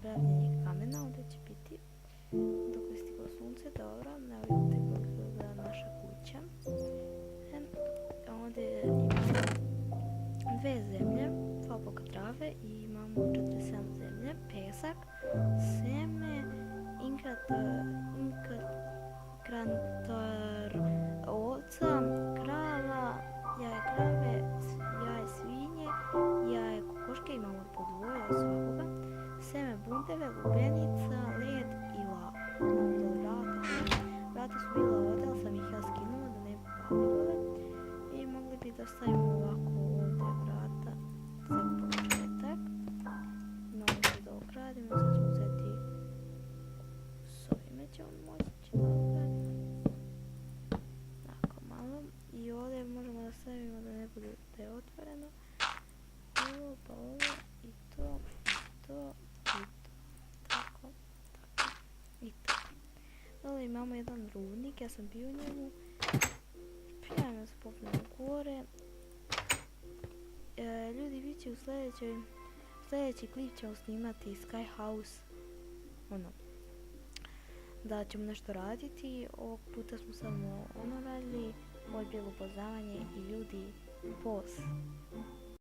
pravljenje kamena, ovdje će biti dok je stiglo sunce, dobro, evo vidite kako izgleda naša kuća. Ovdje imamo dve zemlje, 2 bloka trave i imamo 47 zemlje, pesak, seme, inkrantar ovca, krava, jaje krave, jaje svinje, jaje kokoške, imamo po dvoje od svakoga, seme bundeve, lubenica, led i lava. Imamo dole vrata, vrata su bila ovdje, ali sam ih ja skinula da ne bi pali dole. I mogli bi da stavimo ovako ovdje vrata za početak. Mogli da ogradimo, sad ćemo uzeti s ovime ćemo moći da ogradimo. Tako malo. I ovdje možemo da stavimo da ne bude da je otvoreno. Ovo pa ovo i to i to i to. Tako, tako i tako. Dole imamo jedan rudnik, ja sam bio u njemu. Prijavimo se popnemo gore. Ljudi, vi će u sljedeći klip ćemo snimati Sky House. Da ćemo nešto raditi. Ovog puta smo samo radili. Ovo je bilo upoznavanje i ljudi, boss.